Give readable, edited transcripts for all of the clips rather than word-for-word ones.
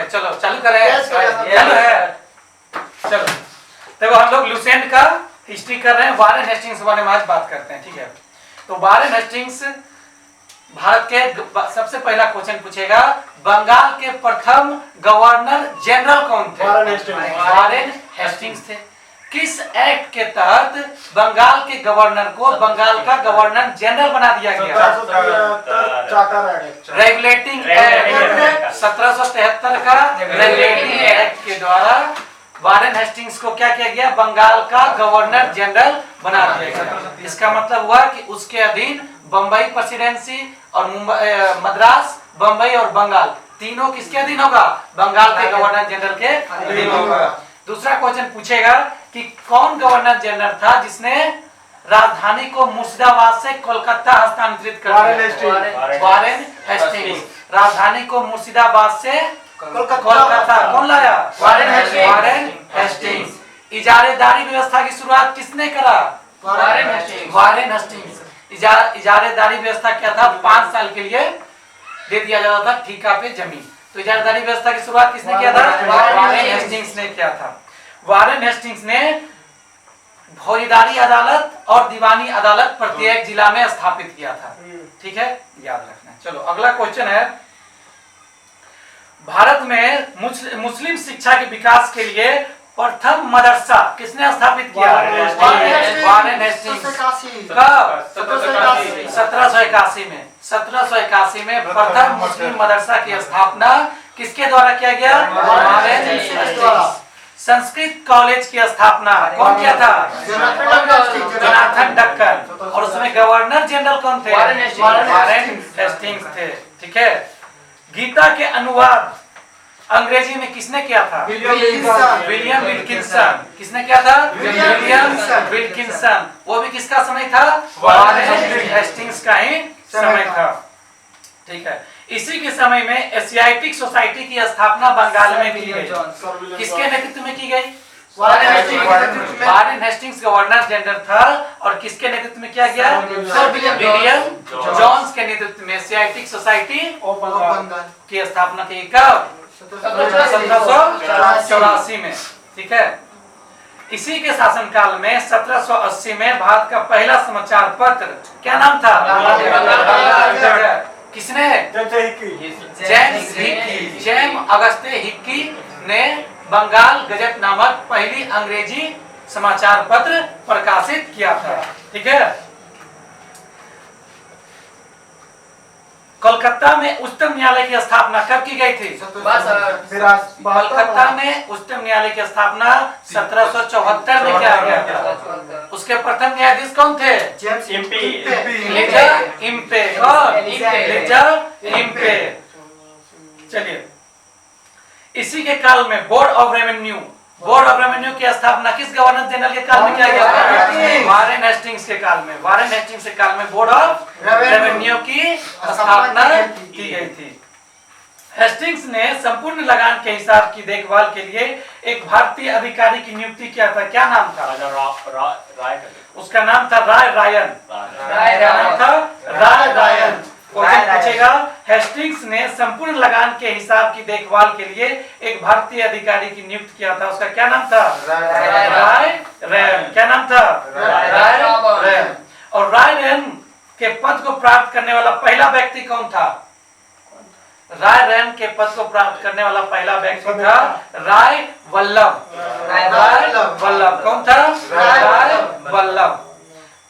चलो चालू करें। चलो देखो हम लोग लुसेंट का हिस्ट्री कर रहे हैं, वारेन हेस्टिंग्स के बारे में आज बात करते हैं, ठीक है। तो वारेन हेस्टिंग्स भारत के सबसे पहला क्वेश्चन पूछेगा, बंगाल के प्रथम गवर्नर जनरल कौन थे? वारेन हेस्टिंग्स थे। किस एक्ट के तहत बंगाल के गवर्नर को बंगाल का गवर्नर जनरल बना दिया गया? रेगुलेटिंग एक्ट 1773 का रेगुलेटिंग एक्ट के द्वारा वारेन हेस्टिंग्स को क्या किया गया? बंगाल का गवर्नर जनरल बना दिया गया। इसका मतलब हुआ कि उसके अधीन बंबई प्रेसिडेंसी और मद्रास, बंबई और बंगाल तीनों किसके अधीन होगा? बंगाल के गवर्नर जनरल के अधीन होगा। दूसरा क्वेश्चन पूछेगा कि कौन गवर्नर जनरल था जिसने राजधानी को मुर्शिदाबाद से कोलकाता हस्तांतरित कर दिया? Warren Hastings. राजधानी को मुर्शिदाबाद से कोलकाता कौन लाया? Warren Hastings. इजारेदारी व्यवस्था की शुरुआत किसने करा? Warren Hastings. इजारेदारी व्यवस्था क्या था? 5 साल के लिए दे दिया जाता था ठेका पे जमीन। तो इजारेदारी व्यवस्था की शुरुआत किसने किया था? वारेन हेस्टिंग्स ने किया था। वारेन हेस्टिंग्स ने फौजदारी अदालत और दीवानी अदालत प्रत्येक जिला में स्थापित किया था, ठीक है, याद रखना। चलो अगला क्वेश्चन है, भारत में मुस्लिम शिक्षा के विकास के लिए प्रथम मदरसा किसने स्थापित किया? Warren Hastings. कब? 1781 में। 1781 में प्रथम मुस्लिम मदरसा की स्थापना किसके द्वारा किया गया? Warren Hastings. संस्कृत कॉलेज की स्थापना कौन किया था? जोनाथन डक्कन। और उसमें गवर्नर जनरल कौन थे? वारेन हेस्टिंग्स थे, ठीक है। गीता के अनुवाद अंग्रेजी में किसने किया था? William Wilkinson. किसने किया था? William Wilkinson. वो भी किसका समय था? वारेन हेस्टिंग्स का ही समय था, ठीक है। इसी के समय में एशियाटिक सोसाइटी की स्थापना बंगाल में की गई। किसके नेतृत्व में की गई? वारेन हेस्टिंग्स गवर्नर जनरल था और किसके नेतृत्व में किया गया? विलियम जॉन्स के नेतृत्व में एशियाटिक सोसाइटी की स्थापना की। कब? 1784 में, ठीक है। इसी के शासनकाल में 1780 में भारत का पहला समाचार पत्र क्या नाम था? किसने? James Hickey. जेम्स अगस्ते हिक्की ने बंगाल गजट नामक पहली अंग्रेजी समाचार पत्र प्रकाशित किया था, ठीक है। कोलकाता में उच्चतम न्यायालय की स्थापना कब की गई थी? कोलकाता में उच्चतम न्यायालय की स्थापना 1774 में किया गया था। उसके प्रथम न्यायाधीश कौन थे? इम्पे। चलिए, इसी के काल में बोर्ड ऑफ रेवेन्यू की स्थापना किस गवर्नर जनरल के काल में किया गया था? वारेन हेस्टिंग्स के काल में। वारेन हेस्टिंग्स के काल में बोर्ड ऑफ रेवेन्यू की स्थापना की गई थी। हेस्टिंग्स ने संपूर्ण लगान के हिसाब की देखभाल के लिए एक भारतीय अधिकारी की नियुक्ति किया था। क्या नाम था? उसका नाम था राय रायन। पूछेगा, हेस्टिंग्स ने संपूर्ण लगान के हिसाब की देखभाल के लिए एक भारतीय अधिकारी की नियुक्त किया था। उसका क्या नाम था? राय रैन। क्या नाम था? राय रैन। और राय रैन के पद को प्राप्त करने वाला पहला व्यक्ति कौन था? राय रैन के पद को प्राप्त करने वाला पहला व्यक्ति था राय वल्लभ। कौन था? राय वल्लभ।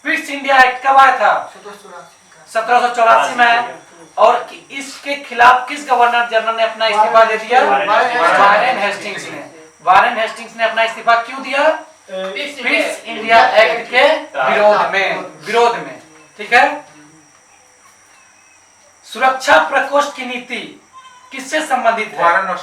क्विट इंडिया एक्ट कब आया था? 1784 में। और इसके खिलाफ किस गवर्नर जनरल ने अपना इस्तीफा दे दिया? वारेन हेस्टिंग्स ने। वारेन हेस्टिंग्स ने अपना इस्तीफा क्यों दिया? क्विट इंडिया एक्ट के विरोध में, ठीक है। सुरक्षा प्रकोष्ठ की नीति किससे संबंधित है?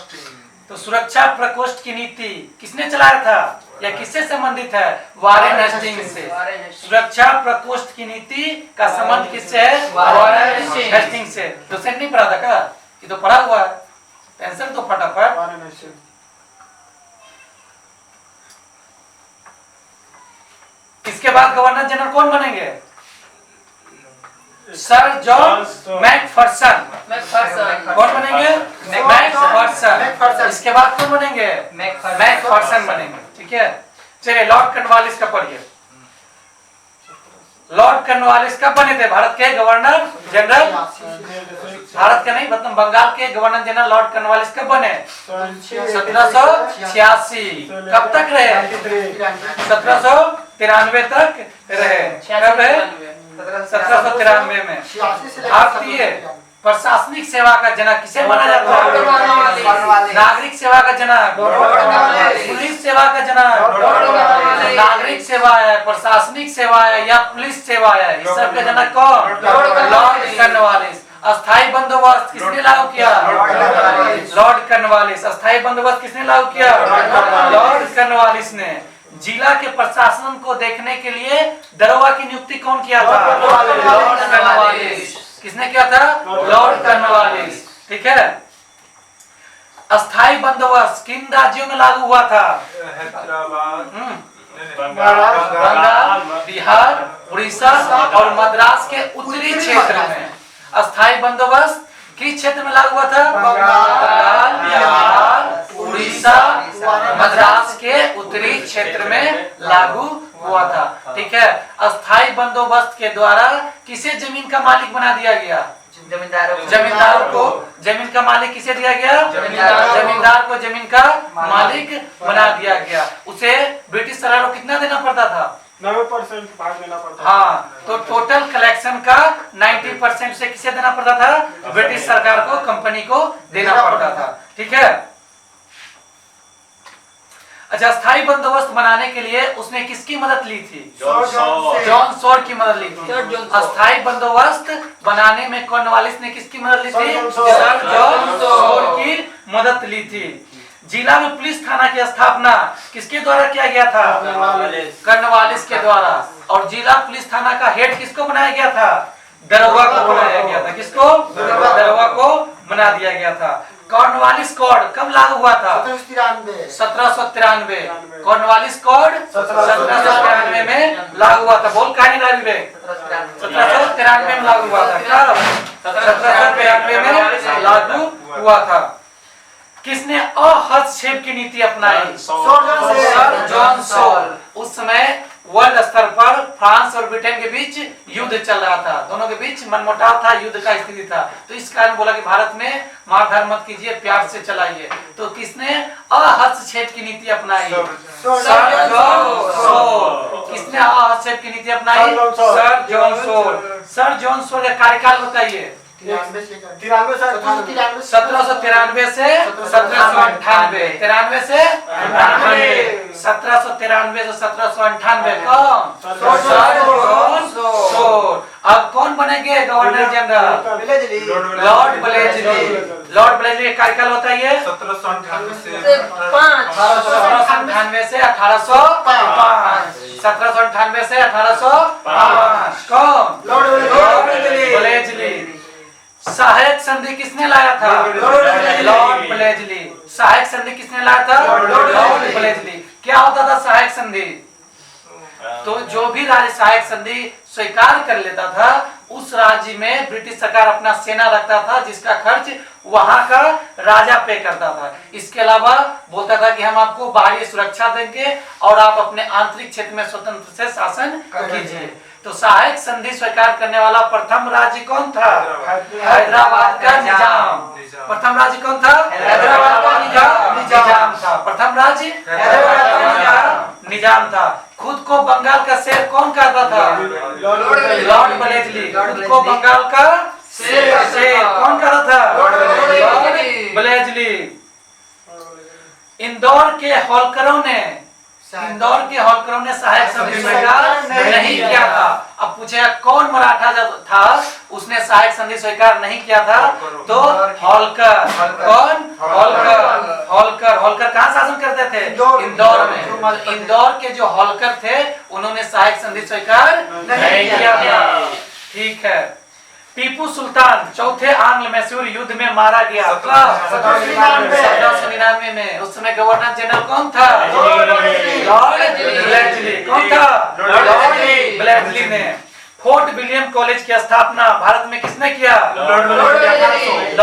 तो सुरक्षा प्रकोष्ठ की नीति किसने चलाया था या किससे संबंधित है? वारेन हेस्टिंग्स से। सुरक्षा प्रकोष्ठ की नीति का संबंध किससे है? वारेन हेस्टिंग्स से। डोसेंट नहीं पढ़ा था क्या? ये तो पढ़ा हुआ है, आंसर तो फटाफट। इसके बाद गवर्नर जनरल कौन बनेंगे? Sir John Macpherson. कौन बनेंगे? मैकफर्सन। इसके बाद कौन बनेंगे? मैकफर्सन बनेंगे। ठीक है, चलिए लॉर्ड कॉर्नवालिस का पढ़िए। लॉर्ड कॉर्नवालिस कब बने थे भारत के गवर्नर जनरल? भारत के नहीं, मतलब बंगाल के गवर्नर जनरल लॉर्ड कॉर्नवालिस कब बने? 1786। कब तक रहे? 1793 तक रहे। कब रहे? 1793 में। भारतीय प्रशासनिक सेवा का जनक किसे माना जाता है? नागरिक सेवा का जनक, पुलिस सेवा का जनक। नागरिक सेवा है, प्रशासनिक सेवा है या पुलिस सेवा है, इस सब के जनक कौन? Lord Cornwallis. अस्थायी बंदोबस्त किसने लागू किया? Lord Cornwallis. अस्थायी बंदोबस्त किसने लागू किया? लॉर्ड कॉर्नवालिस ने। जिला के प्रशासन को देखने के लिए दरोगा की नियुक्ति कौन किया था? Lord Cornwallis. किसने किया था? Lord Cornwallis. ठीक है, अस्थायी बंदोबस्त किन राज्यों में लागू हुआ था? बंगाल, बिहार, उड़ीसा और मद्रास के उत्तरी क्षेत्र में। अस्थायी बंदोबस्त किस क्षेत्र में लागू हुआ था? बंगाल, बिहार, उड़ीसा, मद्रास के उत्तरी क्षेत्र में लागू हुआ था। ठीक है, अस्थायी बंदोबस्त के द्वारा किसे जमीन का मालिक बना दिया गया? जमींदार को। जमीन का मालिक किसे दिया गया? जमींदार को जमीन का मालिक बना दिया गया। उसे ब्रिटिश सरकार को कितना देना पड़ता था? 90% भाग देना पड़ता। हाँ, तो टोटल कलेक्शन का 90% से किसे देना पड़ता था? ब्रिटिश सरकार को, कंपनी को देना पड़ता था। ठीक है, अच्छा, स्थायी बंदोबस्त बनाने के लिए उसने किसकी मदद ली थी? जॉन सॉर की मदद ली थी। अस्थायी बंदोबस्त बनाने में कॉर्नवालिस ने किसकी मदद ली थी? सर जॉन सॉर की मदद ली थी। जिला में पुलिस थाना की स्थापना किसके द्वारा किया गया था? कॉर्नवालिस के द्वारा। और जिला पुलिस थाना का हेड किसको बनाया गया था? दरोगा को बनाया गया था। किसको? दरोगा को बना दिया गया था। कॉर्नवालिस कोड कब लागू हुआ था? 1793। कॉर्नवालिस कोड 1793 में लागू हुआ था। बोल कहानी डाली रे। 1793 में लागू हुआ था। कब? 1793 में लागू हुआ था। किसने अहस्तक्षेप की नीति अपनाई? Sir John Shore. उस समय वर्ल्ड स्तर पर फ्रांस और ब्रिटेन के बीच युद्ध चल रहा था, दोनों के बीच मनमुटाव था, युद्ध का स्थिति था। तो इस कारण बोला कि भारत में मारधाड़ मत कीजिए, प्यार से चलाइए। तो किसने अहस्तक्षेप की नीति अपनाई? Sir John Shore. किसने अहस्तक्षेप की नीति अपनाई? Sir John Shore. Sir John Shore का कार्यकाल बताइए। 1793 से 1798 से 1798। 93 से 98। 1793 से 1798 कौन? Sir John Shore. अब कौन बनेंगे governor general? Lord Wellesley. Lord Wellesley का कार्यकाल बताइए। 1798 से 1798 से 1805। 1798 से 1805 कौन? लॉर्ड ब्लेजली। सहायक संधि किसने लाया था? लॉर्ड ब्लेजली। सहायक संधि किसने लाया था? लॉर्ड ब्लेजली। क्या होता था सहायक संधि? तो जो भी राज्य सहायक संधि स्वीकार कर लेता था, उस राज्य में ब्रिटिश सरकार अपना सेना रखता था, जिसका खर्च वहां का राजा पे करता था। इसके अलावा बोलता था कि हम आपको बाहरी सुरक्षा देंगे और आप अपने आंतरिक क्षेत्र में स्वतंत्र से शासन कीजिए। तो सहायक संधि स्वीकार करने वाला प्रथम राज्य कौन था? हैदराबाद का निजाम। प्रथम राज्य कौन था? हैदराबाद का निजाम था। प्रथम राज्य हैदराबाद का निजाम था। खुद को बंगाल का शेर कौन कहता था? लॉर्ड ब्लेजली। खुद को बंगाल का शेर कौन कहता था? लॉर्ड ब्लेजली। इंदौर के होलकरों ने सहायक संधि स्वीकार नहीं किया था। अब पूछेगा कौन मराठा जब था उसने सहायक संधि स्वीकार नहीं किया था? तो होलकर। कौन? होलकर। होलकर कहाँ शासन करते थे? इंदौर में। इंदौर के जो होलकर थे उन्होंने सहायक संधि स्वीकार नहीं किया था। ठीक है, टीपू सुल्तान चौथे आंग्ल मैसूर युद्ध में मारा गया। 1799 में। उस समय गवर्नर जनरल कौन था? लॉर्ड ब्लेजली। कौन था? लॉर्ड ब्लेजली ने फोर्ट विलियम कॉलेज की स्थापना भारत में किसने किया? लॉर्ड